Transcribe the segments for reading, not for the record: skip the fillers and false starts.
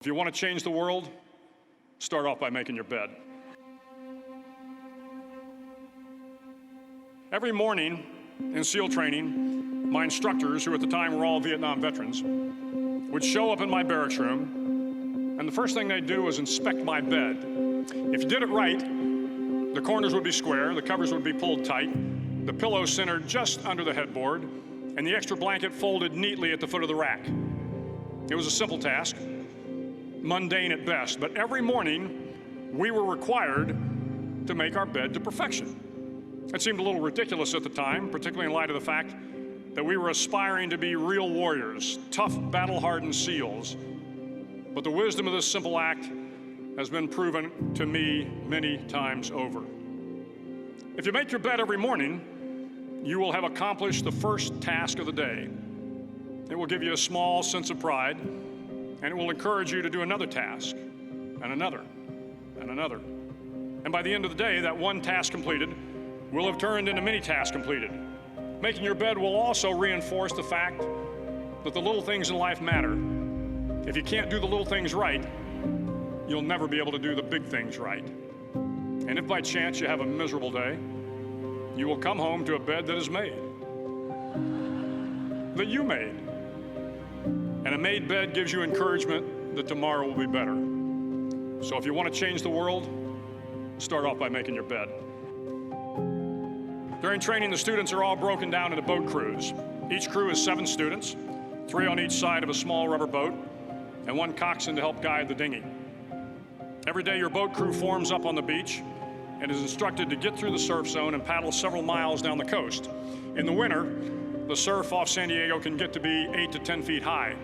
If you want to change the world, start off by making your bed. Every morning in SEAL training, my instructors, who at the time were all Vietnam veterans, would show up in my barracks room, and the first thing they'd do was inspect my bed. If you did it right, the corners would be square, the covers would be pulled tight, the pillow centered just under the headboard, and the extra blanket folded neatly at the foot of the rack. It was a simple task, mundane at best, but every morning we were required to make our bed to perfection. It seemed a little ridiculous at the time, particularly in light of the fact that we were aspiring to be real warriors, tough, battle-hardened SEALs. But the wisdom of this simple act has been proven to me many times over. If you make your bed every morning, you will have accomplished the first task of the day. It will give you a small sense of pride, and it will encourage you to do another task, and another, and another. And by the end of the day, that one task completed will have turned into many tasks completed. Making your bed will also reinforce the fact that the little things in life matter. If you can't do the little things right, you'll never be able to do the big things right. And if by chance you have a miserable day, you will come home to a bed that is made, that you made. And a made bed gives you encouragement that tomorrow will be better. So if you want to change the world, start off by making your bed. During training, the students are all broken down into boat crews. Each crew is 7 students, 3 on each side of a small rubber boat, and 1 coxswain to help guide the dinghy. Every day, your boat crew forms up on the beach and is instructed to get through the surf zone and paddle several miles down the coast. In the winter, the surf off San Diego can get to be 8 to 10 feet high,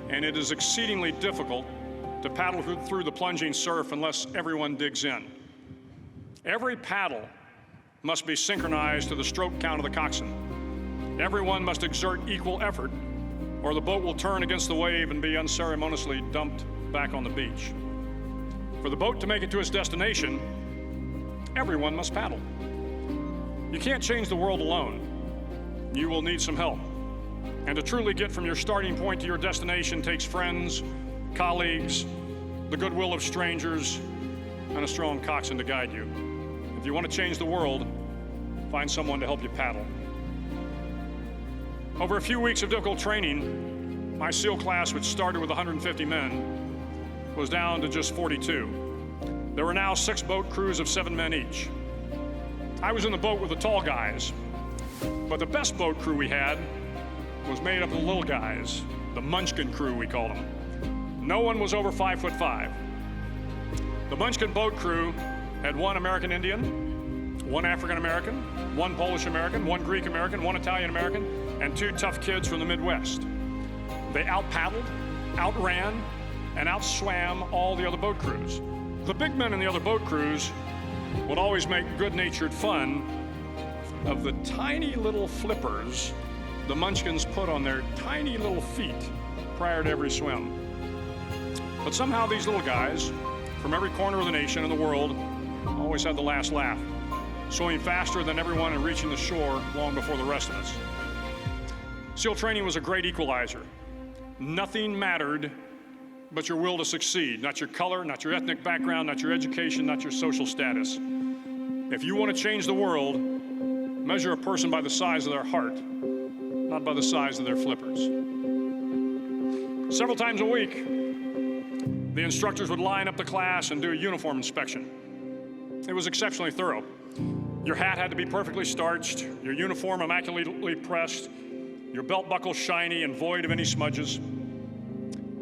and it is exceedingly difficult to paddle through the plunging surf unless everyone digs in. Every paddle must be synchronized to the stroke count of the coxswain. Everyone must exert equal effort, or the boat will turn against the wave and be unceremoniously dumped back on the beach. For the boat to make it to its destination, everyone must paddle. You can't change the world alone. You will need some help. And to truly get from your starting point to your destination takes friends, colleagues, the goodwill of strangers, and a strong coxswain to guide you. If you want to change the world, find someone to help you paddle. Over a few weeks of difficult training, my SEAL class, which started with 150 men, was down to just 42. There were now 6 boat crews of 7 men each. I was in the boat with the tall guys, but the best boat crew we had was made up of the little guys, the Munchkin crew, we called them. No one was over 5'5". The Munchkin boat crew had 1 American Indian, 1 African American, 1 Polish American, 1 Greek American, 1 Italian American, and 2 tough kids from the Midwest. They out-paddled, outran, and outswam all the other boat crews. The big men in the other boat crews would always make good-natured fun of the tiny little flippers the Munchkins put on their tiny little feet prior to every swim. But somehow these little guys from every corner of the nation and the world always had the last laugh, swimming faster than everyone and reaching the shore long before the rest of us. SEAL training was a great equalizer. Nothing mattered but your will to succeed, not your color, not your ethnic background, not your education, not your social status. If you want to change the world, measure a person by the size of their heart, not by the size of their flippers. Several times a week, the instructors would line up the class and do a uniform inspection. It was exceptionally thorough. Your hat had to be perfectly starched, your uniform immaculately pressed, your belt buckle shiny and void of any smudges.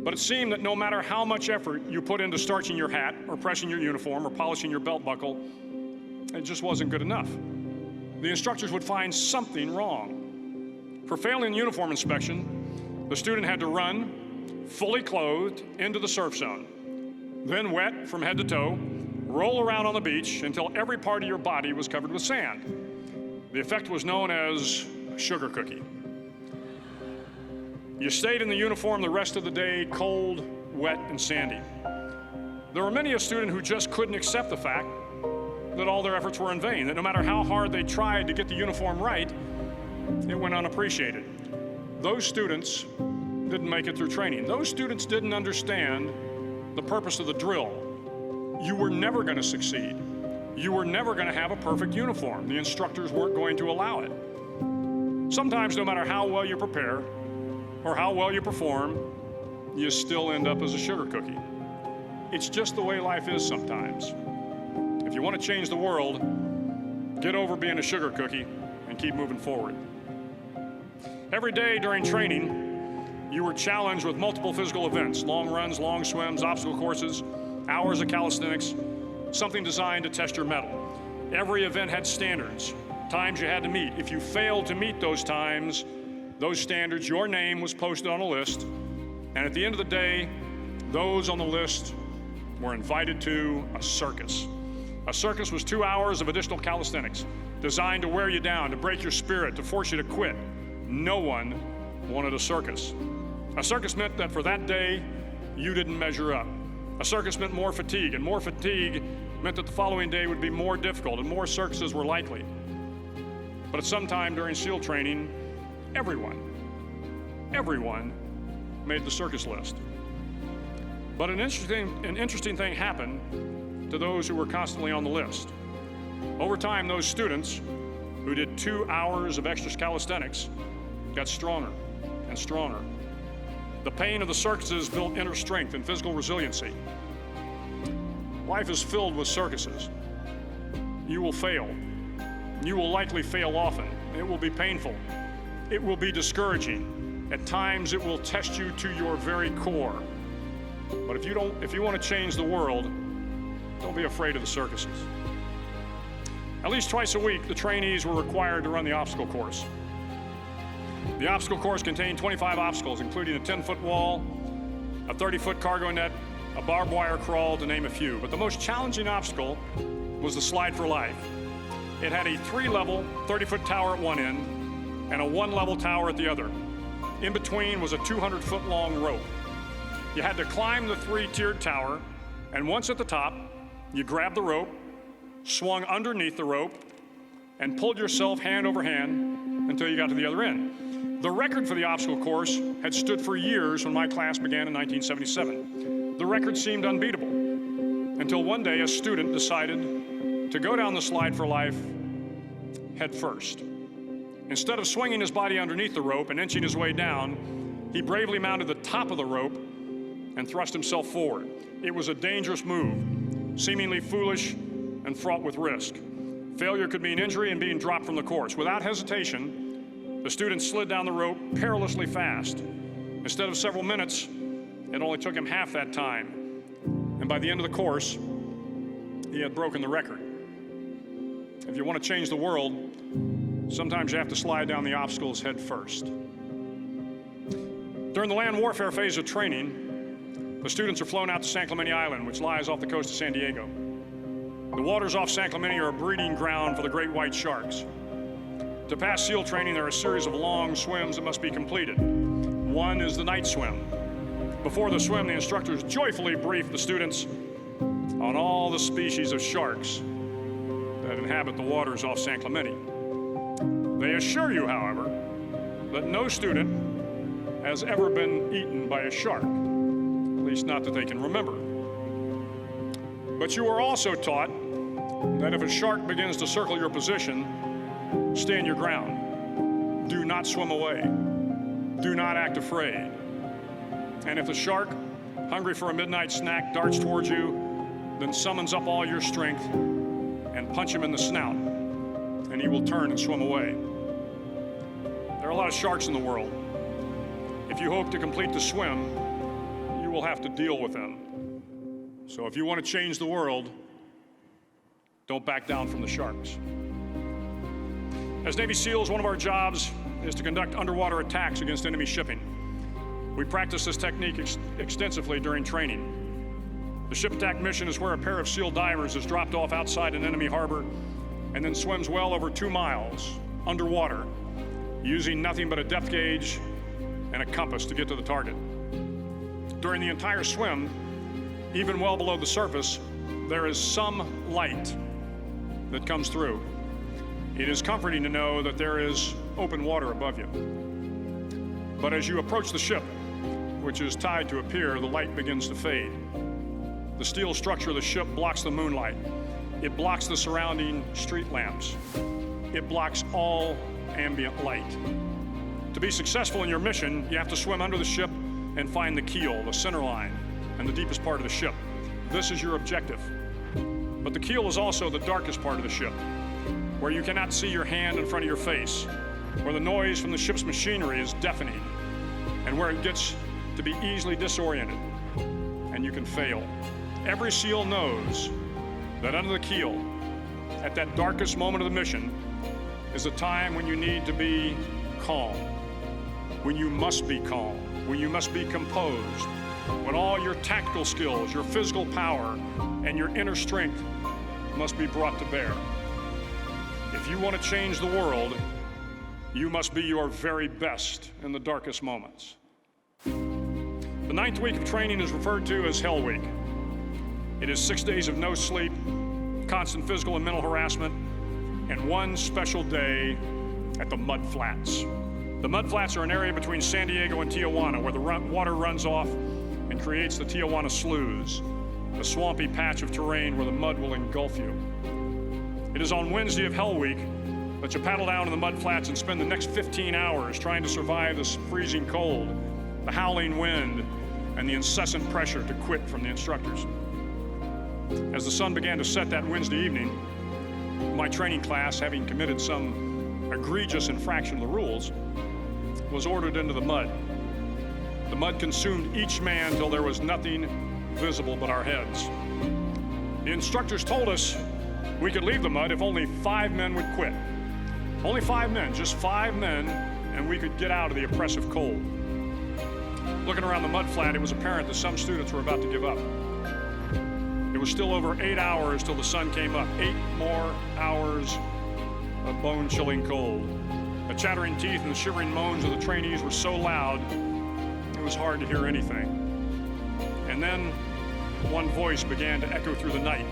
But it seemed that no matter how much effort you put into starching your hat or pressing your uniform or polishing your belt buckle, it just wasn't good enough. The instructors would find something wrong. For failing the uniform inspection, the student had to run, fully clothed, into the surf zone. Then wet from head to toe, roll around on the beach until every part of your body was covered with sand. The effect was known as a sugar cookie. You stayed in the uniform the rest of the day, cold, wet, and sandy. There were many a student who just couldn't accept the fact that all their efforts were in vain, that no matter how hard they tried to get the uniform right, it went unappreciated. Those students didn't make it through training. Those students didn't understand the purpose of the drill, you were never going to succeed. You were never going to have a perfect uniform. The instructors weren't going to allow it. Sometimes, no matter how well you prepare or how well you perform, you still end up as a sugar cookie. It's just the way life is sometimes. If you want to change the world, get over being a sugar cookie and keep moving forward. Every day during training, you were challenged with multiple physical events: long runs, long swims, obstacle courses, hours of calisthenics, something designed to test your mettle. Every event had standards, times you had to meet. If you failed to meet those times, those standards, your name was posted on a list, and at the end of the day, those on the list were invited to a circus. A circus was 2 hours of additional calisthenics, designed to wear you down, to break your spirit, to force you to quit. No one wanted a circus. A circus meant that for that day, you didn't measure up. A circus meant more fatigue, and more fatigue meant that the following day would be more difficult, and more circuses were likely. But at some time during SEAL training, everyone made the circus list. But an interesting thing happened to those who were constantly on the list. Over time, those students who did 2 hours of extra calisthenics got stronger and stronger. The pain of the circuses built inner strength and physical resiliency. Life is filled with circuses. You will fail. You will likely fail often. It will be painful. It will be discouraging. At times, it will test you to your very core. But if you want to change the world, don't be afraid of the circuses. At least twice a week, the trainees were required to run the obstacle course. The obstacle course contained 25 obstacles, including a 10-foot wall, a 30-foot cargo net, a barbed wire crawl, to name a few. But the most challenging obstacle was the slide for life. It had a 3-level, 30-foot tower at one end and a 1-level tower at the other. In between was a 200-foot long rope. You had to climb the 3-tiered tower, and once at the top, you grabbed the rope, swung underneath the rope, and pulled yourself hand over hand until you got to the other end. The record for the obstacle course had stood for years when my class began in 1977. The record seemed unbeatable until one day a student decided to go down the slide for life head first. Instead of swinging his body underneath the rope and inching his way down, he bravely mounted the top of the rope and thrust himself forward. It was a dangerous move, seemingly foolish and fraught with risk. Failure could mean injury and being dropped from the course. Without hesitation, the student slid down the rope perilously fast. Instead of several minutes, it only took him half that time. And by the end of the course, he had broken the record. If you want to change the world, sometimes you have to slide down the obstacles head first. During the land warfare phase of training, the students are flown out to San Clemente Island, which lies off the coast of San Diego. The waters off San Clemente are a breeding ground for the great white sharks. To pass SEAL training, there are a series of long swims that must be completed. One is the night swim. Before the swim, the instructors joyfully brief the students on all the species of sharks that inhabit the waters off San Clemente. They assure you, however, that no student has ever been eaten by a shark, at least not that they can remember. But you are also taught that if a shark begins to circle your position, stand your ground. Do not swim away. Do not act afraid. And if the shark, hungry for a midnight snack, darts towards you, then summons up all your strength and punch him in the snout, and he will turn and swim away. There are a lot of sharks in the world. If you hope to complete the swim, you will have to deal with them. So if you want to change the world, don't back down from the sharks. As Navy SEALs, one of our jobs is to conduct underwater attacks against enemy shipping. We practice this technique extensively during training. The ship attack mission is where a pair of SEAL divers is dropped off outside an enemy harbor and then swims well over 2 miles underwater, using nothing but a depth gauge and a compass to get to the target. During the entire swim, even well below the surface, there is some light that comes through. It is comforting to know that there is open water above you. But as you approach the ship, which is tied to a pier, the light begins to fade. The steel structure of the ship blocks the moonlight. It blocks the surrounding street lamps. It blocks all ambient light. To be successful in your mission, you have to swim under the ship and find the keel, the center line, and the deepest part of the ship. This is your objective. But the keel is also the darkest part of the ship, where you cannot see your hand in front of your face, where the noise from the ship's machinery is deafening, and where it gets to be easily disoriented, and you can fail. Every SEAL knows that under the keel, at that darkest moment of the mission, is a time when you need to be calm, when you must be calm, when you must be composed, when all your tactical skills, your physical power, and your inner strength must be brought to bear. If you want to change the world, you must be your very best in the darkest moments. The 9th week of training is referred to as Hell Week. It is 6 days of no sleep, constant physical and mental harassment, and one special day at the Mud Flats. The Mud Flats are an area between San Diego and Tijuana where the water runs off and creates the Tijuana Sloughs, a swampy patch of terrain where the mud will engulf you. It is on Wednesday of Hell Week that you paddle down to the Mud Flats and spend the next 15 hours trying to survive this freezing cold, the howling wind, and the incessant pressure to quit from the instructors. As the sun began to set that Wednesday evening, my training class, having committed some egregious infraction of the rules, was ordered into the mud. The mud consumed each man till there was nothing visible but our heads. The instructors told us we could leave the mud if only 5 men would quit. Only 5 men, just 5 men, and we could get out of the oppressive cold. Looking around the mud flat, it was apparent that some students were about to give up. It was still over 8 hours till the sun came up. 8 more hours of bone-chilling cold. The chattering teeth and the shivering moans of the trainees were so loud, it was hard to hear anything. And then one voice began to echo through the night.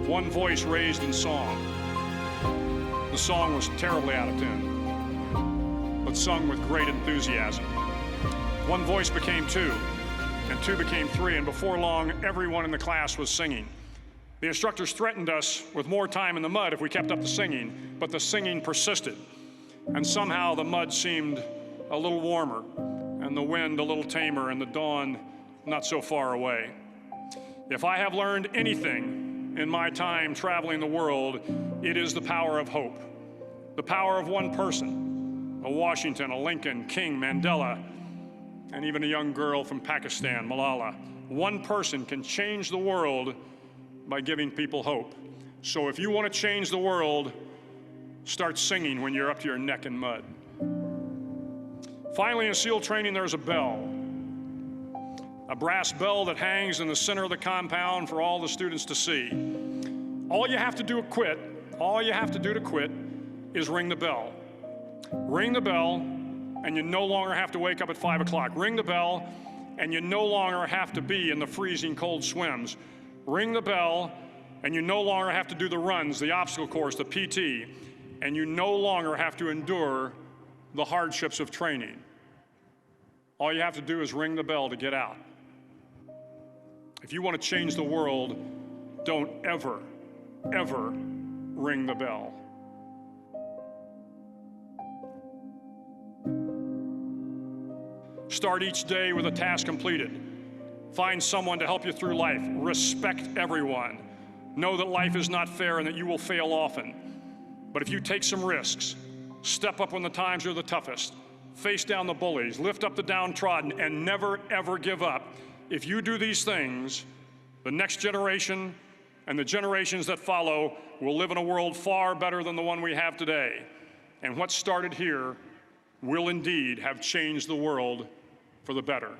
One voice raised in song. The song was terribly out of tune, but sung with great enthusiasm. One voice became 2, and 2 became 3, and before long, everyone in the class was singing. The instructors threatened us with more time in the mud if we kept up the singing, but the singing persisted. And somehow the mud seemed a little warmer, and the wind a little tamer, and the dawn not so far away. If I have learned anything in my time traveling the world, it is the power of hope. The power of one person, a Washington, a Lincoln, King, Mandela, and even a young girl from Pakistan, Malala. One person can change the world by giving people hope. So if you want to change the world, start singing when you're up to your neck in mud. Finally, in SEAL training, there's a bell. A brass bell that hangs in the center of the compound for all the students to see. All you have to do to quit is ring the bell. Ring the bell, and you no longer have to wake up at 5 o'clock. Ring the bell, and you no longer have to be in the freezing cold swims. Ring the bell, and you no longer have to do the runs, the obstacle course, the PT, and you no longer have to endure the hardships of training. All you have to do is ring the bell to get out. If you want to change the world, don't ever, ever ring the bell. Start each day with a task completed. Find someone to help you through life. Respect everyone. Know that life is not fair and that you will fail often. But if you take some risks, step up when the times are the toughest, face down the bullies, lift up the downtrodden, and never, ever give up, if you do these things, the next generation and the generations that follow will live in a world far better than the one we have today. And what started here will indeed have changed the world for the better.